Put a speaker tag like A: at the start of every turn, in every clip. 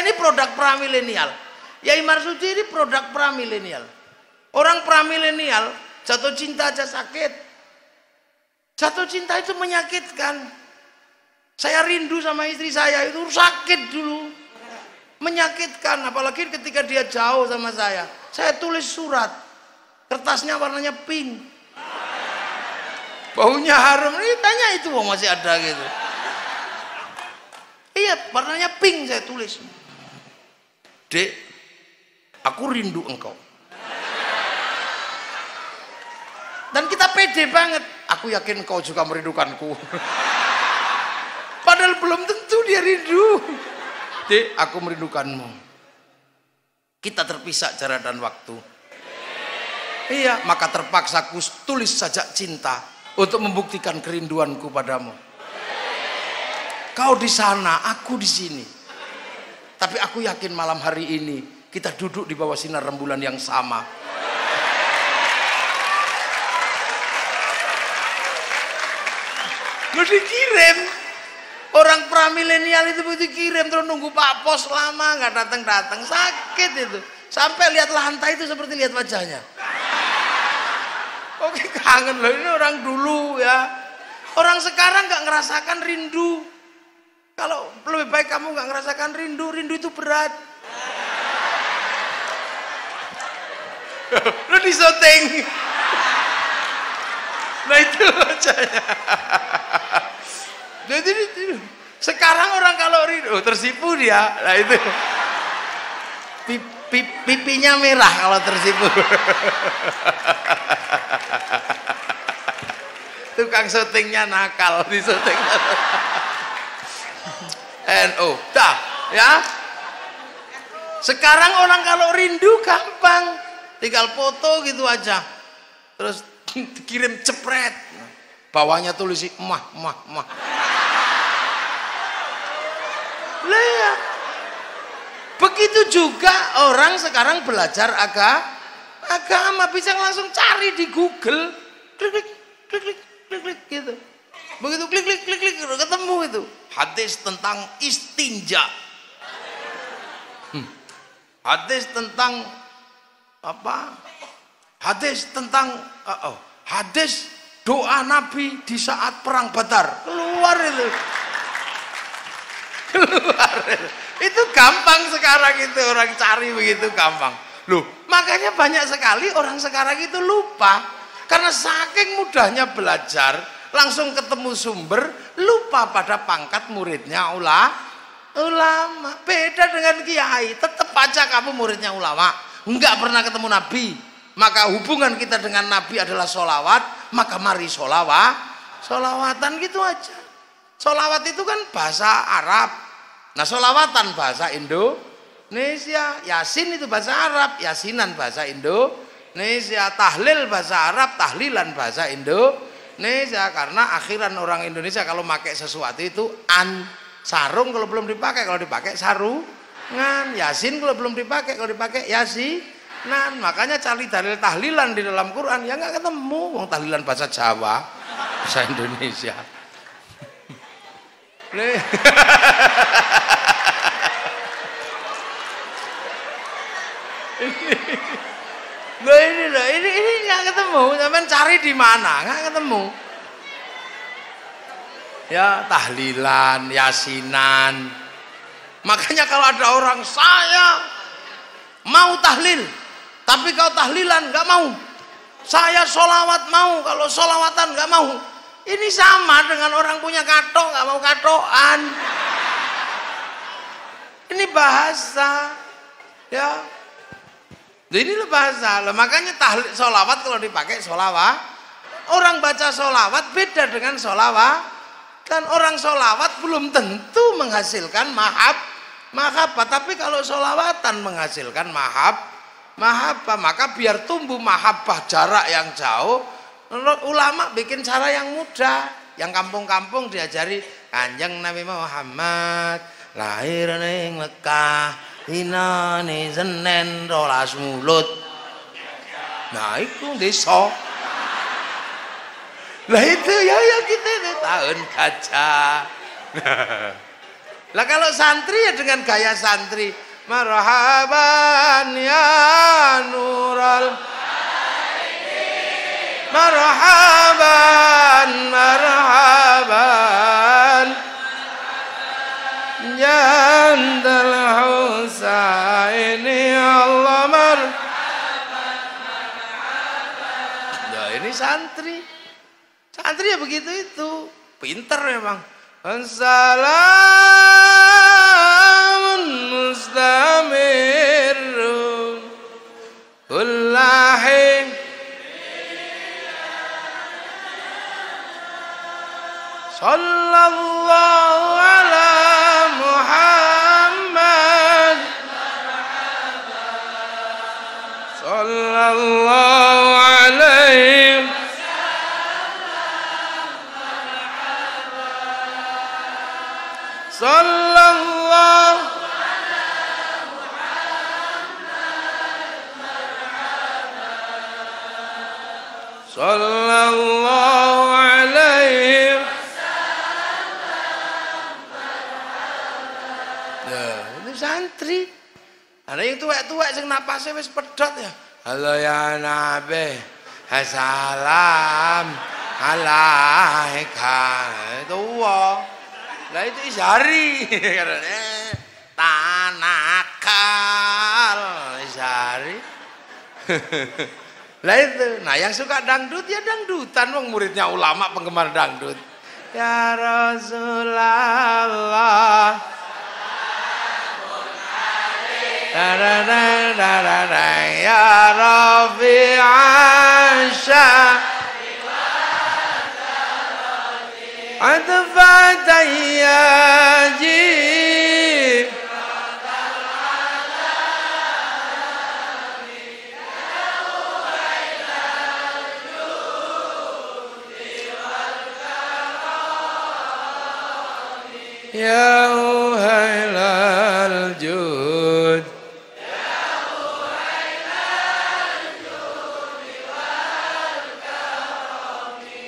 A: ini produk pramilenial. Yai Marsudi ini produk pramilenial. Orang pramilenial jatuh cinta aja sakit. Jatuh cinta itu menyakitkan. Saya rindu sama istri saya itu sakit dulu. Menyakitkan, apalagi ketika dia jauh sama saya. Saya tulis surat. Kertasnya warnanya pink. Baunya harum. Ini tanya itu masih ada gitu. Iya, warnanya pink saya tulis. Dek, aku rindu engkau. Dan kita pede banget. Aku yakin engkau juga merindukanku. Padahal belum tentu dia rindu. Dek, aku merindukanmu. Kita terpisah jarak dan waktu. Iya, maka terpaksa aku tulis sajak cinta untuk membuktikan kerinduanku padamu. Kau di sana, aku di sini. Tapi aku yakin malam hari ini kita duduk di bawah sinar rembulan yang sama. Lu dikirim. Orang pramilenial itu dikirim terus nunggu Pak Pos lama nggak datang-datang, sakit itu. Sampai lihat lantai itu seperti lihat wajahnya. Oke, kangen loh, ini orang dulu ya. Orang sekarang nggak ngerasakan rindu. Kalau lebih baik kamu nggak ngerasakan rindu, rindu itu berat. Lu disyuting. Nah itu wajahnya. Jadi sekarang orang kalau rindu tersipu dia, nah itu pipinya merah kalau tersipu. Tukang syutingnya nakal di syuting. NU, dah ya. Sekarang orang kalau rindu gampang, tinggal foto gitu aja, terus dikirim cepret, bawahnya tulis mah. Ya. Begitu juga orang sekarang belajar agama bisa langsung cari di Google, klik gitu. Begitu klik ketemu itu hadis tentang istinja, hadis tentang apa? Hadis tentang hadis doa Nabi di saat perang Badar. Keluar itu. Itu gampang sekarang itu orang cari begitu gampang loh. Makanya banyak sekali orang sekarang itu lupa karena saking mudahnya belajar langsung ketemu sumber, lupa pada pangkat muridnya ulama. Beda dengan kiai, tetap aja kamu muridnya ulama, enggak pernah ketemu Nabi, maka hubungan kita dengan Nabi adalah sholawat, maka mari sholawatan gitu aja. Sholawat itu kan bahasa Arab. Nah, sholawatan bahasa Indonesia. Yasin itu bahasa Arab, yasinan bahasa Indonesia. Tahlil bahasa Arab, tahlilan bahasa Indonesia. Karena akhiran orang Indonesia kalau pakai sesuatu itu sarung kalau belum dipakai, kalau dipakai sarungan. Yasin kalau belum dipakai, kalau dipakai yasinan. Makanya cari dalil tahlilan di dalam Quran ya nggak ketemu. Wong tahlilan bahasa Jawa, bahasa Indonesia. Ini nggak ketemu. Sampean cari di mana? Nggak ketemu. Ya tahlilan, yasinan. Makanya kalau ada orang saya mau tahlil, tapi kalau tahlilan nggak mau. Saya sholawat mau, kalau sholawatan nggak mau. Ini sama dengan orang punya katok nggak mau katokan. Ini bahasa, ya. Ini bahasa. Makanya tahlil, sholawat kalau dipakai sholawat. Orang baca sholawat beda dengan sholawat. Dan orang sholawat belum tentu menghasilkan mahabbah. Tapi kalau sholawatan menghasilkan mahabbah, maka biar tumbuh mahabbah jarak yang jauh. Ulama bikin cara yang mudah, yang kampung-kampung diajari. Kanjeng Nabi Muhammad lahir ning Mekah, dinane Senin 12 Mulud. Nah itu desa. Lah itu ya kita itu tahun gajah. Lah kalau santri ya dengan gaya santri. Marhaban ya nural marhaban marhaban jandal Husaini Allah marhaban. Ya ini santri ya begitu itu, pinter memang. Assalamun mustamirun kullahin sallallahu ala Muhammad sallallahu alaihi sallallahu sallallahu alaihi. Ya, ini santri. Ada yang tua-tua sing napasnya wis pedot ya. Halo ya Nabi. Assalam alaika. Tua. Lah itu Isyari. Tanakal Isyari. Lah itu. Nah yang suka dangdut ya dangdutan, wong muridnya ulama penggemar dangdut. Ya Rasulullah. Ya Rabbi Asya Adfatayyaji Ya Uhailal Jud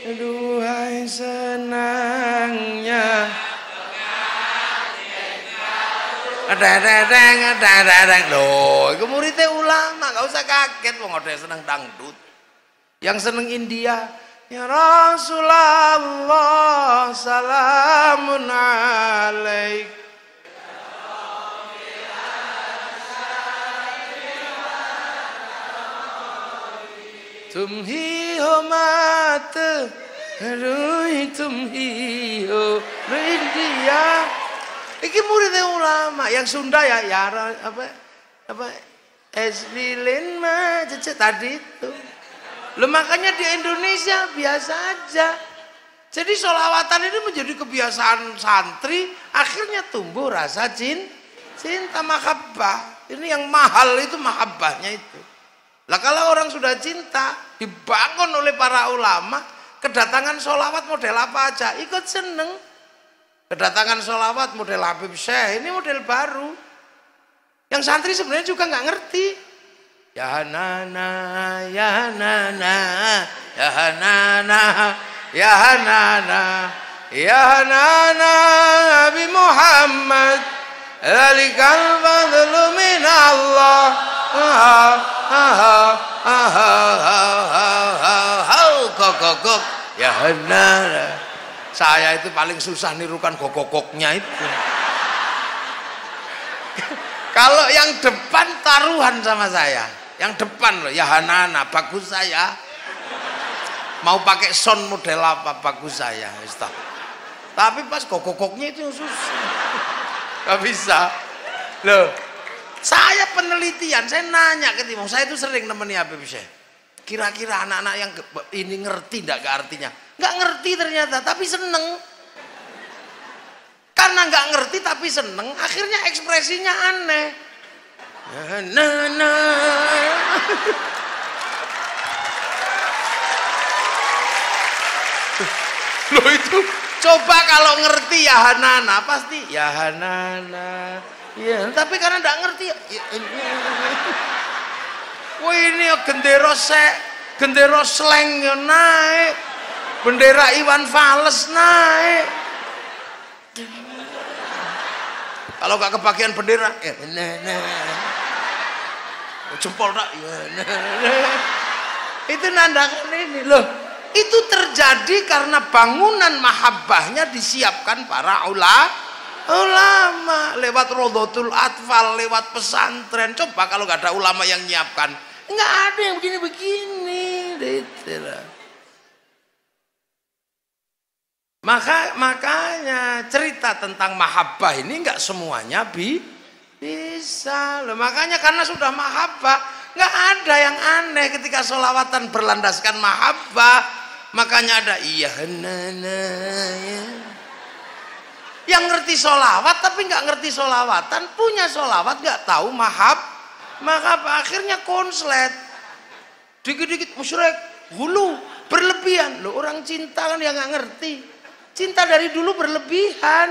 A: duhai senangnya loh itu muridnya ulama, gak usah kaget wong ada yang seneng dangdut, yang seneng India. Ya Rasulullah salamun alaik tumhi homat Rui tumhi ho India. Iki muridnya ulama, yang Sunda ya apa Eslilin mah tadi itu. Loh makanya di Indonesia biasa aja. Jadi sholawatan ini menjadi kebiasaan santri, akhirnya tumbuh rasa cinta mahabbah. Ini yang mahal itu mahabbahnya itu. Lah kalau orang sudah cinta, dibangun oleh para ulama, kedatangan sholawat model apa aja, ikut seneng. Kedatangan sholawat model Habib Syekh, ini model baru. Yang santri sebenarnya juga nggak ngerti. Ya Nana, ya Nana, ya Nana, ya Nana, ya Nana, Nabi Muhammad, Zalikal fadlu min Allah. Gok, ya Nana. Saya itu paling susah nirukan gogoknya itu. Kalau yang depan taruhan sama saya. Yang depan loh, ya Hanana, bagus saya. Mau pakai sound model apa, bagus saya. Tapi pas gogoknya itu susah. Gak bisa. Loh, saya penelitian, saya nanya ke Timong, saya itu sering nemeni Habib Syekh. Kira-kira anak-anak yang ini ngerti enggak ke artinya? Nggak ngerti ternyata, tapi seneng. Karena nggak ngerti tapi seneng, akhirnya ekspresinya aneh. Loh itu, coba kalau ngerti ya Hanana, pasti ya Hanana. Ya, tapi karena nggak ngerti ya. Wah ini gendera sleng naik. Bendera Iwan Fals naik. Kalau nggak kebagian bendera, jempol tak, itu nandakan ini loh. Itu terjadi karena bangunan mahabbahnya disiapkan para ulama lewat Rodotul Atfal, lewat pesantren. Coba kalau nggak ada ulama yang nyiapkan, nggak ada yang begini-begini. Makanya cerita tentang mahabbah ini nggak semuanya bisa loh. Makanya karena sudah mahabbah, nggak ada yang aneh ketika sholawatan berlandaskan mahabbah. Makanya ada iya ya. Yang ngerti sholawat tapi nggak ngerti sholawatan, punya sholawat nggak tahu mahabbah, akhirnya konslet, dikit-dikit musyrik, hulu, berlebihan. Loh, orang cinta kan yang nggak ngerti. Cinta dari dulu berlebihan.